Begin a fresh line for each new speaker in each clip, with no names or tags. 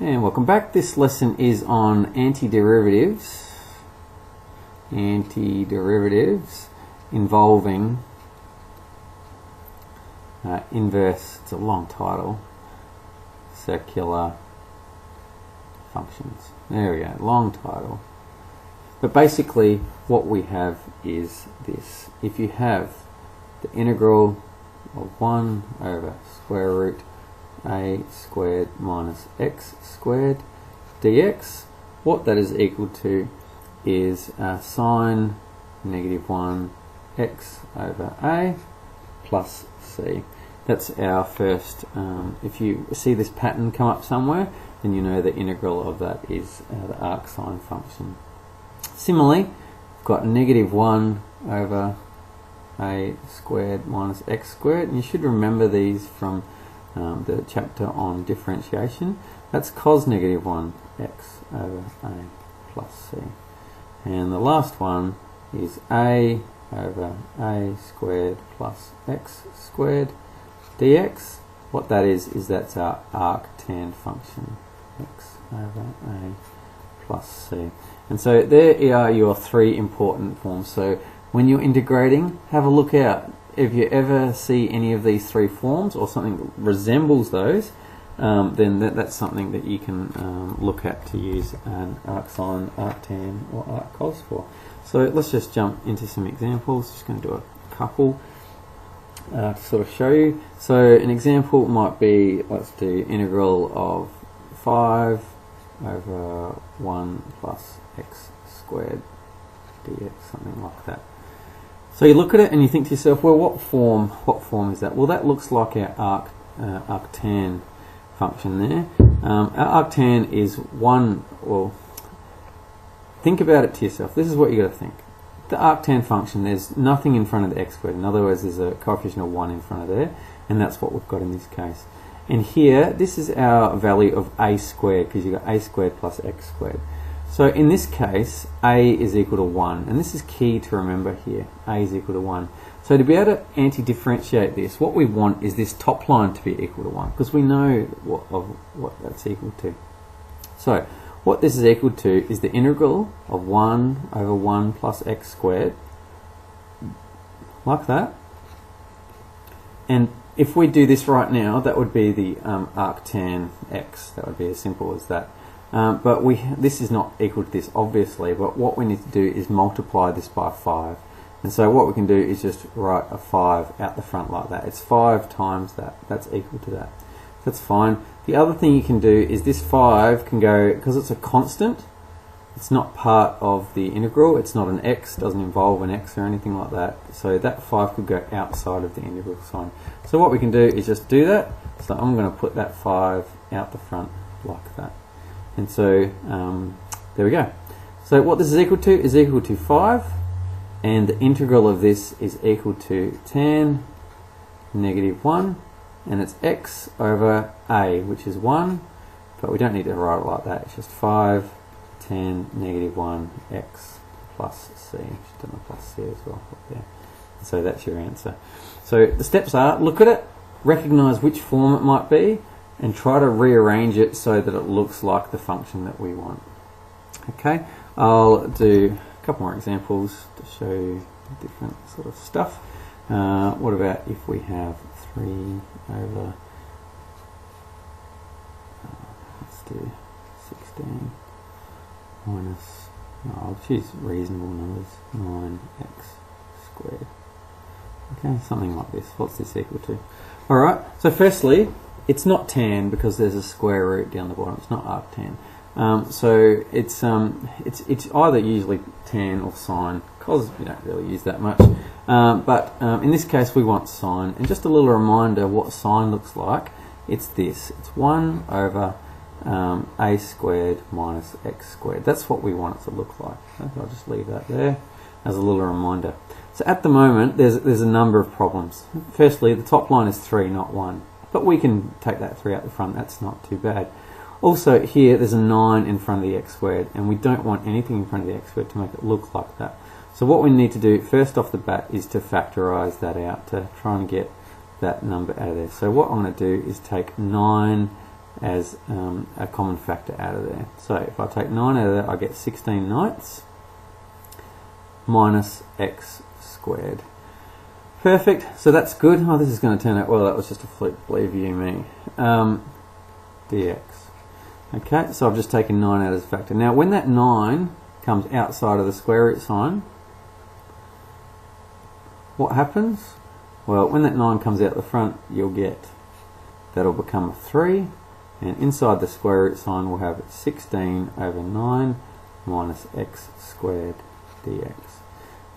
And welcome back. This lesson is on antiderivatives. Antiderivatives involving inverse, it's a long title, circular functions. There we go, long title. But basically what we have is this. If you have the integral of 1 over square root a squared minus x squared dx, what that is equal to is sine -1 x over a plus c. That's our first, if you see this pattern come up somewhere, then you know the integral of that is the arcsine function. Similarly, we've got -1 over a squared minus x squared, and you should remember these from the chapter on differentiation. That's cos -1 x over a plus c. And the last one is a over a squared plus x squared dx. What that is that's our arctan function, x over a plus c. And so there are your three important forms. So when you're integrating, have a look out. If you ever see any of these three forms or something that resembles those, then that's something that you can look at to use an arcsine, arctan, or arccos for. So let's just jump into some examples. Just going to do a couple to sort of show you. So an example might be, let's do integral of 5 over 1 plus x squared dx, something like that. So you look at it and you think to yourself, well, what form is that? Well, that looks like our arctan function there. Our arctan is 1, well, think about it to yourself. This is what you got to think. The arctan function, there's nothing in front of the x squared. In other words, there's a coefficient of 1 in front of there, and that's what we've got in this case. And here, this is our value of a squared, because you've got a squared plus x squared. So in this case, a is equal to 1, and this is key to remember here. A is equal to 1. So to be able to anti-differentiate this, what we want is this top line to be equal to 1, because we know what that's equal to. So what this is equal to is the integral of 1 over 1 plus x squared, like that. And if we do this right now, that would be the arctan x. That would be as simple as that. But this is not equal to this, obviously, but what we need to do is multiply this by 5. And so what we can do is just write a 5 out the front like that. It's 5 times that. That's equal to that. That's fine. The other thing you can do is this 5 can go, because it's a constant, it's not part of the integral, it's not an x, doesn't involve an x or anything like that. So that 5 could go outside of the integral sign. So what we can do is just do that. So I'm going to put that 5 out the front like that. And so there we go. So what this is equal to 5, and the integral of this is equal to tan -1, and it's x over a, which is 1, but we don't need to write it like that. It's just 5 tan -1 x plus c. Just done a plus c as well up there. So that's your answer. So the steps are, look at it, recognize which form it might be, and try to rearrange it so that it looks like the function that we want. Okay, I'll do a couple more examples to show you different sort of stuff. What about if we have 3 over, let's do 16 minus, I'll choose reasonable numbers, 9x squared. Okay, something like this. What's this equal to? Alright, so firstly, it's not tan because there's a square root down the bottom. It's not arctan. So it's either usually tan or sine, because we don't really use that much. But in this case we want sine. And just a little reminder what sine looks like. It's this. It's 1 over a squared minus x squared. That's what we want it to look like. Okay, I'll just leave that there as a little reminder. So at the moment there's a number of problems. Firstly, the top line is 3, not 1. But we can take that 3 out the front, that's not too bad. Also here there's a 9 in front of the x squared, and we don't want anything in front of the x squared to make it look like that. So what we need to do first off the bat is to factorize that out, to try and get that number out of there. So what I'm going to do is take 9 as a common factor out of there. So if I take 9 out of there, I get 16/9 minus x squared. Perfect, so that's good. Oh, this is going to turn out well. That was just a fluke, believe you me. Dx. Okay, so I've just taken 9 out as a factor. Now when that 9 comes outside of the square root sign, what happens? Well, when that 9 comes out the front, you'll get, that'll become a 3, and inside the square root sign we'll have 16 over 9 minus x squared dx.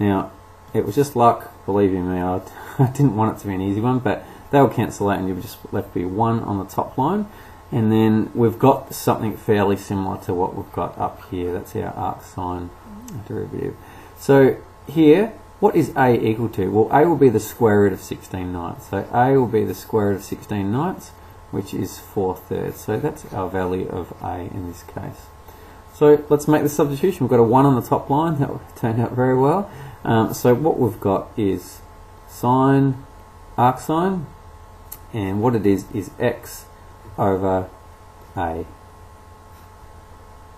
Now, it was just luck, believe you me, I didn't want it to be an easy one, but they'll cancel out and you'll just left be 1 on the top line. And then we've got something fairly similar to what we've got up here. That's our arc sine derivative. So here, what is a equal to? Well, a will be the square root of 16/9. So a will be the square root of 16/9, which is 4/3. So that's our value of a in this case. So let's make the substitution. We've got a 1 on the top line. That turned out very well. So what we've got is sine, arc sine, and what it is x over a.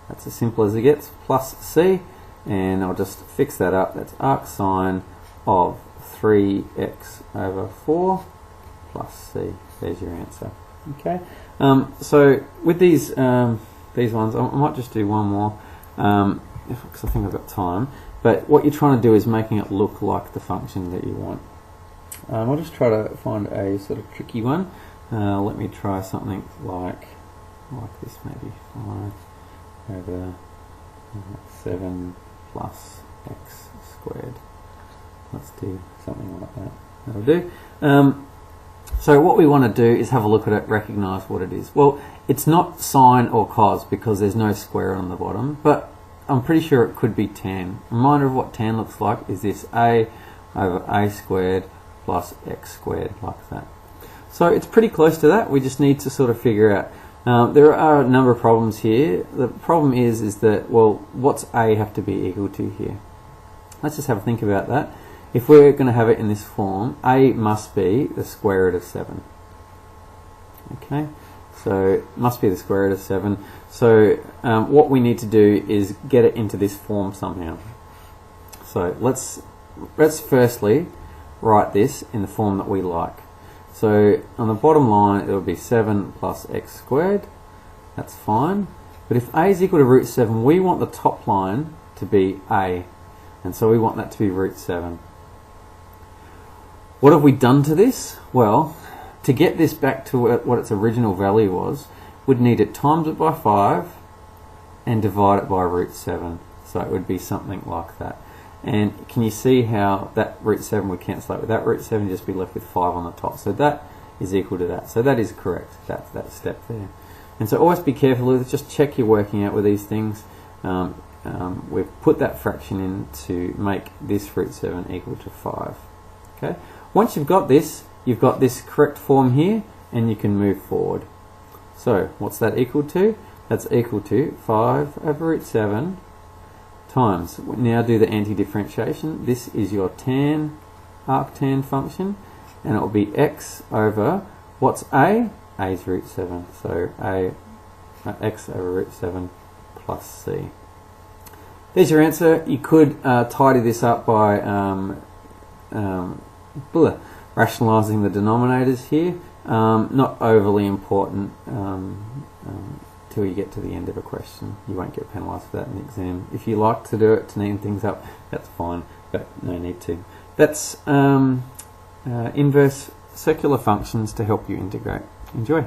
That's as simple as it gets, plus c, and I'll just fix that up. That's arc sine of 3x over 4 plus c. There's your answer. Okay. So with these ones, I might just do one more because I think I've got time. But what you're trying to do is making it look like the function that you want. I'll just try to find a sort of tricky one. Let me try something like this, maybe 5 over 7 plus x squared. Let's do something like that. That'll do. So what we want to do is have a look at it, recognise what it is. Well, it's not sine or cos because there's no square on the bottom, but I'm pretty sure it could be tan. A reminder of what tan looks like is this a over a squared plus x squared, like that. So it's pretty close to that. We just need to sort of figure out. There are a number of problems here. The problem is that, well, what's a have to be equal to here? Let's just have a think about that. If we're going to have it in this form, a must be the square root of 7. Okay, so it must be the square root of 7. So what we need to do is get it into this form somehow. So let's firstly write this in the form that we like. So on the bottom line it will be 7 plus x squared. That's fine. But if a is equal to root 7, we want the top line to be a, and so we want that to be root 7. What have we done to this? Well, to get this back to what its original value was, we'd need it times it by 5 and divide it by root 7. So it would be something like that. And can you see how that root 7 would cancel out with that root 7, just be left with 5 on the top. So that is equal to that. So that is correct, that step there. And so always be careful with it, just check you're working out with these things. We've put that fraction in to make this root 7 equal to 5. Okay. Once you've got this correct form here, and you can move forward. So what's that equal to? That's equal to 5 over root 7 times, now do the anti-differentiation. This is your tan, arctan function, and it will be x over, what's a? A is root 7, so x over root 7 plus c. There's your answer. You could tidy this up by rationalising the denominators here. Not overly important till you get to the end of a question. You won't get penalised for that in the exam. If you like to do it to neaten things up, that's fine, but no need to. That's inverse circular functions to help you integrate. Enjoy.